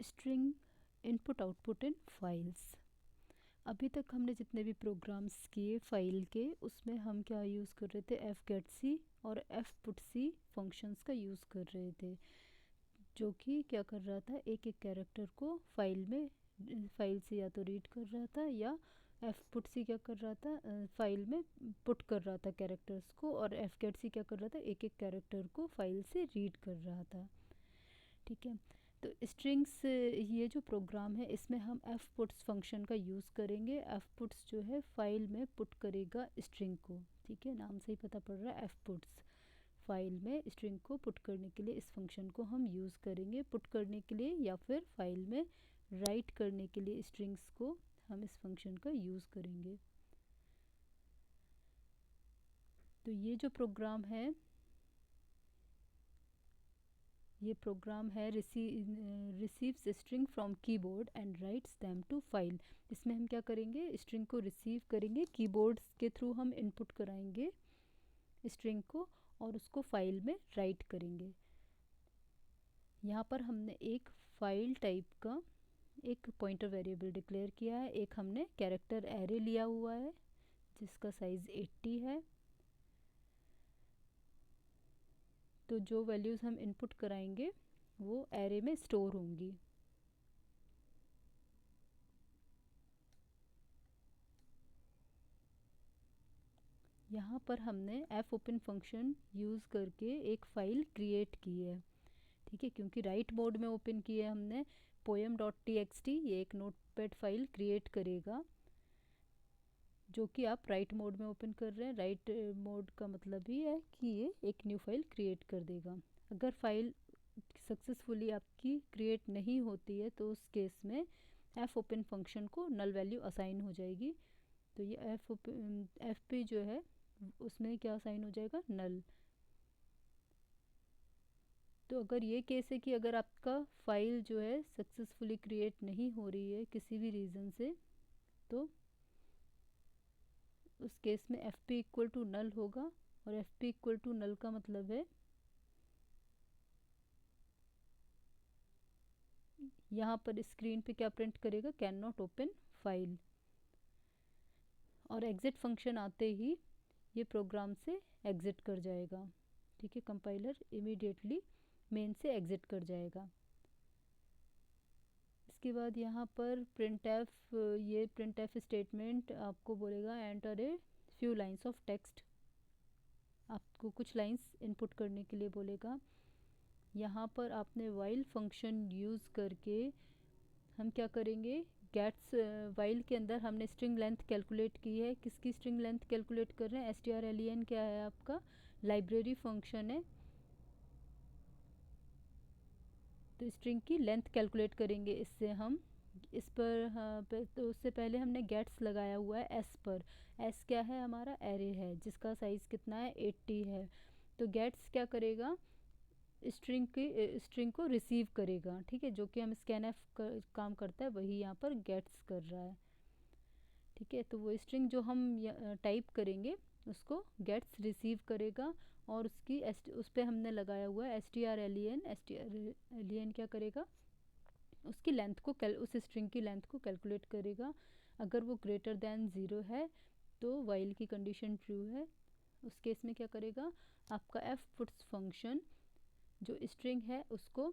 String input output इन files. अभी तक हमने जितने भी प्रोग्राम्स किए फाइल के, उसमें हम क्या यूज़ कर रहे थे, एफ गेट सी और एफ पुट सी फंक्शंस का यूज़ कर रहे थे, जो कि क्या कर रहा था, एक एक कैरेक्टर को फाइल से या तो रीड कर रहा था, या एफ पुट सी क्या कर रहा था, फाइल में पुट कर रहा था कैरेक्टर्स को, और एफ गेट सी क्या कर रहा था, एक एक कैरेक्टर को फाइल से रीड कर रहा था। ठीक है, तो स्ट्रिंग्स ये जो प्रोग्राम है इसमें हम एफ पुट्स फंक्शन का यूज़ करेंगे। एफ पुट्स जो है फाइल में पुट करेगा स्ट्रिंग को। ठीक है, नाम से ही पता पड़ रहा है, एफ पुट्स फाइल में स्ट्रिंग को पुट करने के लिए इस फंक्शन को हम यूज़ करेंगे, पुट करने के लिए या फिर फाइल में राइट करने के लिए स्ट्रिंग्स को हम इस फंक्शन का यूज़ करेंगे। तो ये जो प्रोग्राम है, ये प्रोग्राम है receives string from keyboard and writes them to file. इसमें हम क्या करेंगे, स्ट्रिंग को रिसीव करेंगे, कीबोर्ड के थ्रू हम इनपुट कराएंगे स्ट्रिंग को और उसको फाइल में राइट करेंगे। यहाँ पर हमने एक फाइल टाइप का एक पॉइंटर वेरिएबल डिक्लेयर किया है, एक हमने कैरेक्टर एरे लिया हुआ है जिसका साइज़ 80 है। तो जो वैल्यूज़ हम इनपुट कराएंगे वो एरे में स्टोर होंगी। यहाँ पर हमने एफ ओपन फंक्शन यूज़ करके एक फ़ाइल क्रिएट की है। ठीक है, क्योंकि राइट मोड में ओपन की है हमने poem.txt, ये एक नोटपैड फाइल क्रिएट करेगा जो कि आप राइट मोड में ओपन कर रहे हैं। राइट मोड का मतलब ही है कि ये एक न्यू फाइल क्रिएट कर देगा। अगर फाइल सक्सेसफुली आपकी क्रिएट नहीं होती है तो उस केस में एफ ओपन फंक्शन को नल वैल्यू असाइन हो जाएगी। तो ये एफ पे जो है उसमें क्या असाइन हो जाएगा, नल। तो अगर ये केस है कि अगर आपका फाइल जो है सक्सेसफुली क्रिएट नहीं हो रही है किसी भी रीज़न से, तो उस केस में F P equal to null होगा। और F P equal to null का मतलब है यहाँ पर स्क्रीन पे क्या प्रिंट करेगा, कैन नॉट ओपन फाइल। और एग्ज़िट फंक्शन आते ही ये प्रोग्राम से एग्ज़िट कर जाएगा। ठीक है, कंपाइलर इमीडिएटली मेन से एग्ज़िट कर जाएगा। इसके बाद यहाँ पर ये प्रिंट एफ स्टेटमेंट आपको बोलेगा enter a few lines of text, आपको कुछ लाइंस इनपुट करने के लिए बोलेगा। यहाँ पर आपने वाइल फंक्शन यूज़ करके हम क्या करेंगे, गेट्स वाइल के अंदर हमने स्ट्रिंग लेंथ कैलकुलेट की है। किसकी स्ट्रिंग लेंथ कैलकुलेट कर रहे हैं, strlen क्या है आपका, लाइब्रेरी फंक्शन है। तो स्ट्रिंग की लेंथ कैलकुलेट करेंगे इससे हम इस पर। हाँ, तो उससे पहले हमने गेट्स लगाया हुआ है एस पर। एस क्या है, हमारा एरे है जिसका साइज़ कितना है, 80 है। तो गेट्स क्या करेगा, स्ट्रिंग को रिसीव करेगा। ठीक है, जो कि हम स्कैन एफ काम करता है वही यहाँ पर गेट्स कर रहा है। ठीक है, तो वो स्ट्रिंग जो हम टाइप करेंगे उसको गेट्स रिसीव करेगा और उस पर हमने लगाया हुआ है strlen क्या करेगा, उसकी लेंथ को उस स्ट्रिंग की लेंथ को कैलकुलेट करेगा। अगर वो ग्रेटर दैन 0 है तो वाइल की कंडीशन ट्रू है। उस केस में क्या करेगा, आपका एफ पुट्स फंक्शन जो स्ट्रिंग है उसको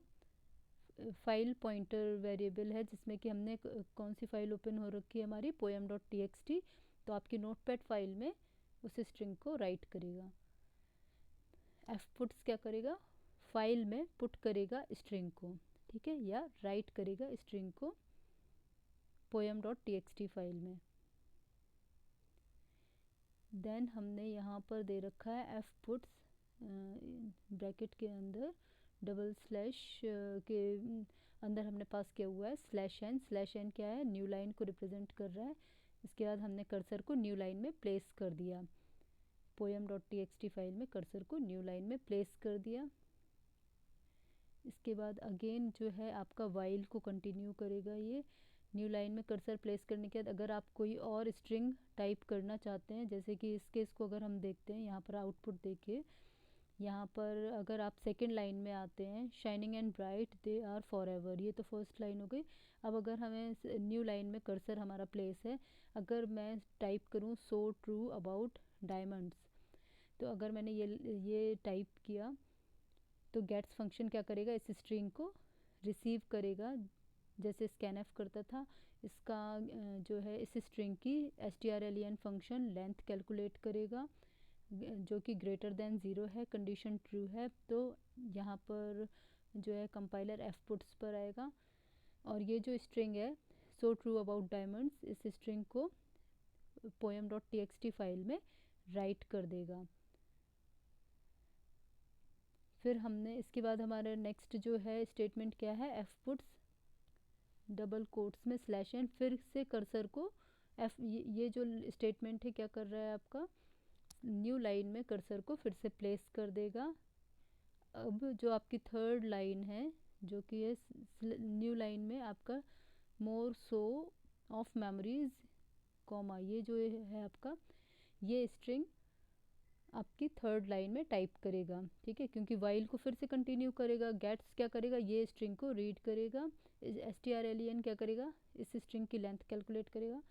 फाइल पॉइंटर वेरिएबल है जिसमें कि हमने कौन सी फाइल ओपन हो रखी है, हमारी poem.txt, तो आपकी नोटपैड फाइल में उस स्ट्रिंग को राइट करेगा। एफ पुट्स क्या करेगा, फाइल में पुट करेगा स्ट्रिंग को। ठीक है, या राइट करेगा स्ट्रिंग को poem.txt फाइल में। देन हमने यहाँ पर दे रखा है एफ पुट्स ब्रैकेट के अंदर डबल स्लैश के अंदर हमने पास किया हुआ है /n। /n क्या है, न्यू लाइन को रिप्रेजेंट कर रहा है। इसके बाद हमने कर्सर को न्यू लाइन में प्लेस कर दिया, poem.txt फाइल में कर्सर को न्यू लाइन में प्लेस कर दिया। इसके बाद अगेन जो है आपका वाइल को कंटिन्यू करेगा। ये न्यू लाइन में कर्सर प्लेस करने के बाद अगर आप कोई और स्ट्रिंग टाइप करना चाहते हैं, जैसे कि इस केस को अगर हम देखते हैं यहाँ पर आउटपुट देखिए, यहाँ पर अगर आप सेकंड लाइन में आते हैं, shining and bright they are forever, ये तो फर्स्ट लाइन हो गई। अब अगर हमें न्यू लाइन में कर्सर हमारा प्लेस है, अगर मैं टाइप करूँ सो ट्रू अबाउट डायमंड्स, तो अगर मैंने ये टाइप किया तो गेट्स फंक्शन क्या करेगा, इस स्ट्रिंग को रिसीव करेगा जैसे स्कैनफ करता था। इसका जो है इस स्ट्रिंग की strlen फंक्शन लेंथ कैलकुलेट करेगा जो कि ग्रेटर देन 0 है, कंडीशन ट्रू है, तो यहाँ पर जो है कंपाइलर एफ पुट्स पर आएगा और ये जो स्ट्रिंग है सो ट्रू अबाउट डायमंड्स, इस स्ट्रिंग को poem.txt फाइल में राइट कर देगा। फिर हमने इसके बाद हमारा नेक्स्ट जो है स्टेटमेंट क्या है, एफ पुट्स डबल कोट्स में स्लैश एन, फिर से कर्सर को एफ, ये जो स्टेटमेंट है क्या कर रहा है आपका, न्यू लाइन में कर्सर को फिर से प्लेस कर देगा। अब जो आपकी थर्ड लाइन है जो कि है न्यू लाइन में आपका मोर सो ऑफ मेमोरीज कॉमा, ये जो है आपका ये स्ट्रिंग आपकी थर्ड लाइन में टाइप करेगा, ठीक है, क्योंकि वाइल को फिर से कंटिन्यू करेगा। गेट्स क्या करेगा, ये स्ट्रिंग को रीड करेगा, strlen क्या करेगा, इस स्ट्रिंग की लेंथ कैलकुलेट करेगा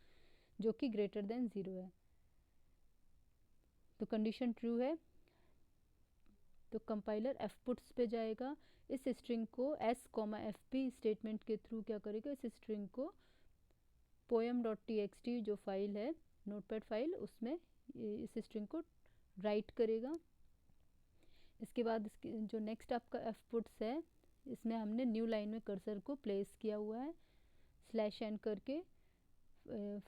जो कि ग्रेटर देन 0 है, तो कंडीशन ट्रू है, तो कंपाइलर एफ पुट्स पे जाएगा, इस स्ट्रिंग को s एफ पी स्टेटमेंट के थ्रू क्या करेगा, इस स्ट्रिंग को poem.txt जो फाइल है नोटपैड फाइल, उसमें इस स्ट्रिंग को राइट करेगा। इसके बाद इसके जो नेक्स्ट आपका एफ पुट्स है, इसमें हमने न्यू लाइन में कर्सर को प्लेस किया हुआ है स्लैश एन करके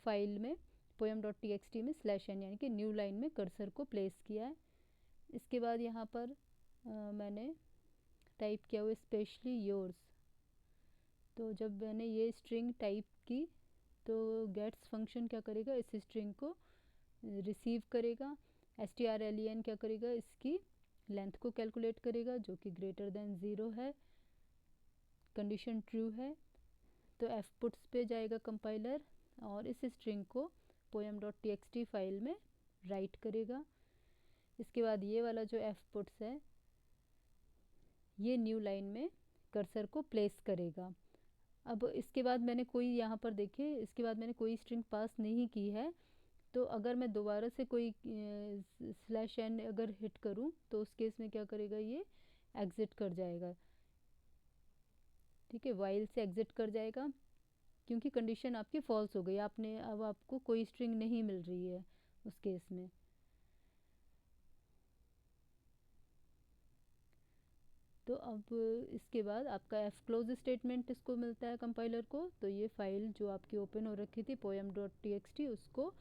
फाइल में poem.txt में स्लैश एन यानी कि न्यू लाइन में कर्सर को प्लेस किया है। इसके बाद यहाँ पर मैंने टाइप किया हुआ स्पेशली योर्स, तो जब मैंने ये स्ट्रिंग टाइप की तो गेट्स फंक्शन क्या करेगा, इस स्ट्रिंग को रिसीव करेगा, strlen क्या करेगा, इसकी लेंथ को कैलकुलेट करेगा जो कि ग्रेटर देन 0 है, कंडीशन ट्रू है, तो एफ पुट्स पे जाएगा कंपाइलर और इस स्ट्रिंग को poem.txt फाइल में राइट करेगा। इसके बाद ये वाला जो एफ पुट्स है ये न्यू लाइन में कर्सर को प्लेस करेगा। अब इसके बाद मैंने कोई यहाँ पर देखिए, इसके बाद मैंने कोई स्ट्रिंग पास नहीं की है, तो अगर मैं दोबारा से कोई स्लैश एन अगर हिट करूँ तो उस केस में क्या करेगा, ये एग्ज़िट कर जाएगा, ठीक है, वाइल से एग्ज़िट कर जाएगा क्योंकि कंडीशन आपकी फॉल्स हो गई, आपने अब आपको कोई स्ट्रिंग नहीं मिल रही है उस केस में। तो अब इसके बाद आपका एफ क्लोज स्टेटमेंट इसको मिलता है कंपाइलर को, तो ये फाइल जो आपकी ओपन हो रखी थी poem.txt उसको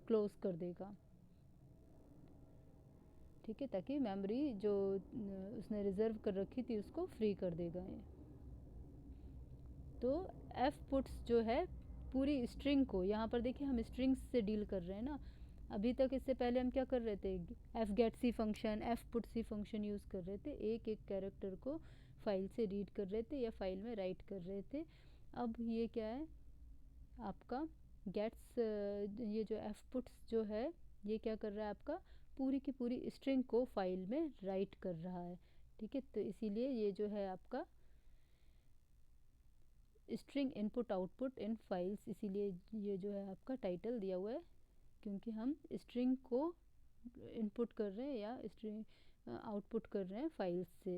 क्लोज कर देगा, ठीक है, ताकि मेमोरी जो उसने रिजर्व कर रखी थी उसको फ्री कर देगा ये। तो एफ पुट्स जो है पूरी स्ट्रिंग को, यहाँ पर देखिए हम स्ट्रिंग्स से डील कर रहे हैं ना, अभी तक इससे पहले हम क्या कर रहे थे, एफ गेट सी फंक्शन, एफ पुट सी फंक्शन यूज़ कर रहे थे, एक एक कैरेक्टर को फाइल से रीड कर रहे थे या फाइल में राइट कर रहे थे। अब ये क्या है आपका गेट्स, ये जो एफ पुट्स जो है ये क्या कर रहा है, आपका पूरी की पूरी स्ट्रिंग को फाइल में राइट कर रहा है, ठीक है, तो इसीलिए ये जो है आपका स्ट्रिंग इनपुट आउटपुट इन फाइल्स, इसीलिए ये जो है आपका टाइटल दिया हुआ है क्योंकि हम स्ट्रिंग को इनपुट कर रहे हैं या स्ट्रिंग आउटपुट कर रहे हैं फाइल्स से।